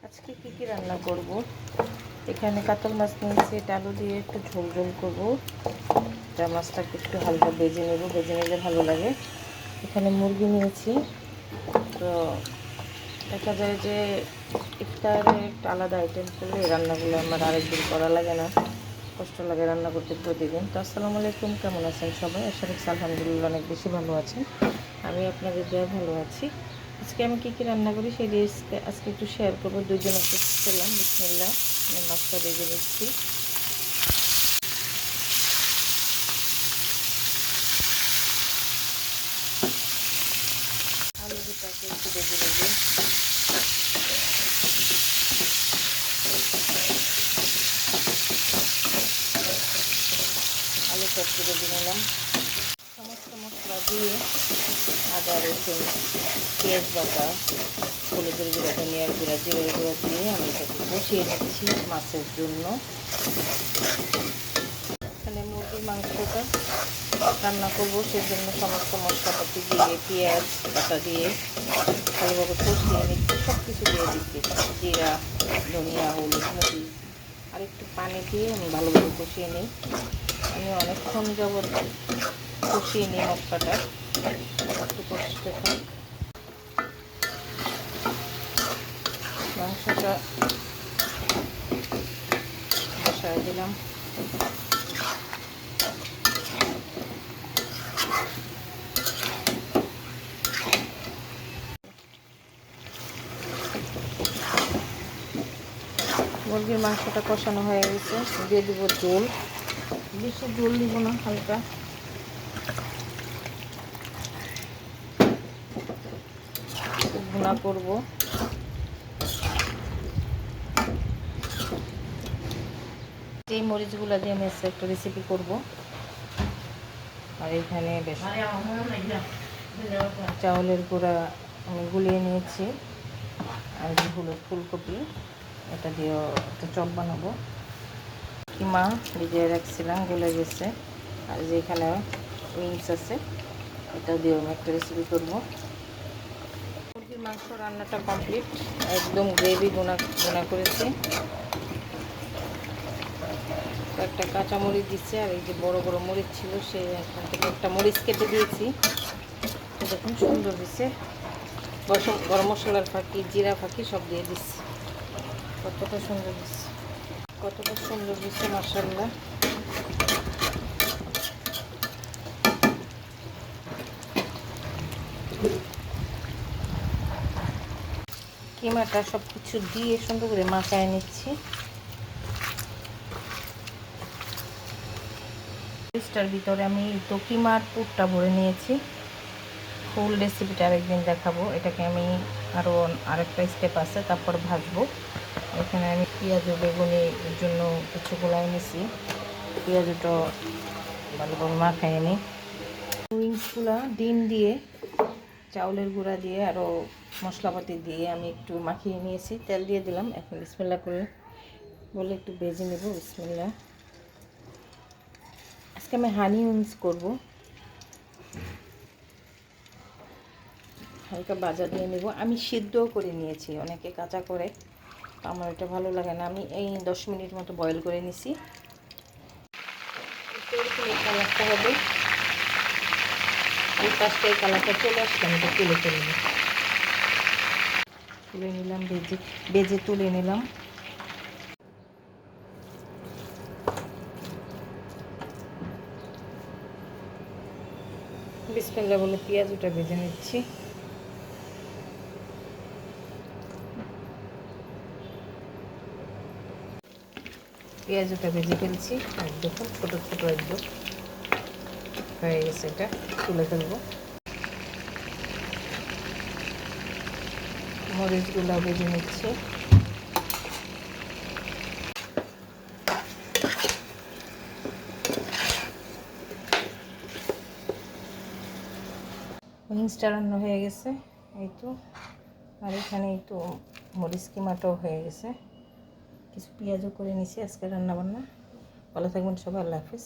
আজকে কি রান্না করব? এখানে কাতল মাছ নিয়েছি, এটা আলু দিয়ে একটু ঝোল ঝোল করবো। এটা মাছটাকে একটু হালকা ভেজে নেব, ভেজে নিলে ভালো লাগে। এখানে মুরগি নিয়েছি। তো দেখা যায় যে ইফতারে একটা আলাদা আইটেম করলে রান্নাগুলো আমার আরেকদিন করা লাগে না, কষ্ট লাগে রান্না করতে প্রতিদিন। তো আসসালামু আলাইকুম, কেমন আছেন সবাই? আশা করছি আলহামদুলিল্লাহ অনেক বেশি ভালো আছেন। আমি আপনাদের দোয়া ভালো আছি। আজকে আমি কী রান্না করি সেই রেসিপি আজকে একটু শেয়ার করবো। দুজন একটু খেলাম, বিসমিল্লাহ। আমি মাছটা ভেজে নিচ্ছি। আলুটাকে একটু ভেজে নেব। আলুটা একটু ভেজে নিলাম। সমস্ত মশলা দিয়ে আদা রসুন পেঁয়াজ বাটা হলুদের গুঁড়া ধনিয়ার গুঁড়া জিরের গুঁড়া দিয়ে আমি এটাকে কষিয়ে নিচ্ছি মাছের জন্য। এখানে মুরগির মাংসটা রান্না করবো, সেজন্য সমস্ত মশলাপাতি দিয়ে পেঁয়াজ বাটা দিয়ে ভালোভাবে কষিয়ে নিচ্ছি। সব কিছু দিয়ে দিচ্ছি, জিরা ধনিয়া হলুদ মরিচ আর একটু পানি দিয়ে আমি ভালোভাবে কষিয়ে নিই। আমি অনেকক্ষণ যাবৎ কষিয়ে নিই মশলাটা, একটু কষতে থাক। মাংসটা বসায় দিলাম। মুরগির মাংসটা কষানো হয়ে গেছে, দিয়ে দিব ঝোল। বেশি ঝোল দিব না, হালকা। ভুনা করব। এই মরিচগুলো দিয়ে আমি একটা রেসিপি করব। আর এখানে বেশ চাউলের গুঁড়া আমি গুলিয়ে নিয়েছি, আর হলুদ ফুলকপি এটা দিয়েও একটা চপ বানাবো। কিমা ভিজিয়ে রাখছিলাম, গলে গেছে। আর যেখানে উইংস আছে এটা দিয়েও আমি একটা রেসিপি করবো। মুরগির মাংস রান্নাটা কমপ্লিট, একদম গ্রেভি বোনা করেছি। একটা কাঁচামরিচ দিচ্ছে, আর এই যে বড় বড় মরিচ ছিল সেই এখান থেকে একটা মরিচ কেটে দিয়েছি। দেখুন সুন্দর দিচ্ছে। গরম মশলার ফাঁকি জিরা ফাঁকি সব দিয়ে দিচ্ছি। কতটা সুন্দর দিচ্ছে, কতটা সুন্দর দিচ্ছে মাশাআল্লাহ। কিমাটা সব কিছু দিয়ে সুন্দর করে মাখায় নিচ্ছি। মরিচটার ভিতরে আমি তো কিমার পুরটা ভরে নিয়েছি। ফুল রেসিপিটা আরেকদিন দেখাবো। এটাকে আমি আরেকটা স্টেপ আছে, তারপর ভাজবো। এখানে আমি পেঁয়াজ ও বেগুনির জন্য কিছু গোলাই নিয়েছি। পেঁয়াজটা ভালোভাবে মাখাই নিই। উইংসগুলো ডিম দিয়ে চাউলের গুঁড়া দিয়ে আরও মশলাপাতি দিয়ে আমি একটু মাখিয়ে নিয়েছি। তেল দিয়ে দিলাম। এখন বিসমিল্লাহ করে বলে একটু ভেজে নেব। বিসমিল্লাহ। আজকে আমি হানি উইংস করব। হালকা ভাজা দিয়ে নেব। আমি সিদ্ধও করে নিয়েছি, অনেকে কাঁচা করে, আমার এটা ভালো লাগে না। আমি এই 10 মিনিট মতো বয়েল করে নিছি। কালারটা হবে এই পাঁচটায় কালারটা চলে আসলে আমি এটা তুলে নিলাম, ভেজে তুলে নিলাম। বিসমিল্লাহ বলে পেঁয়াজটা ভেজে নিচ্ছি। পেঁয়াজটা ভেজে ফেলছি, আর দেখুন ছোটো ছোটো একদম হয়ে গেছে। এটা তুলে ফেলবো। মরিচগুলো ভেজে নিচ্ছি। উইংসটা রান্না হয়ে গেছে এই তো। আর এখানে এই তো মরিচ কিমাটাও হয়ে গেছে। কিছু পেঁয়াজও করে নিছি। আজকে রান্না বান্না। ভালো থাকবেন সবাই, আল্লাহ হাফিজ।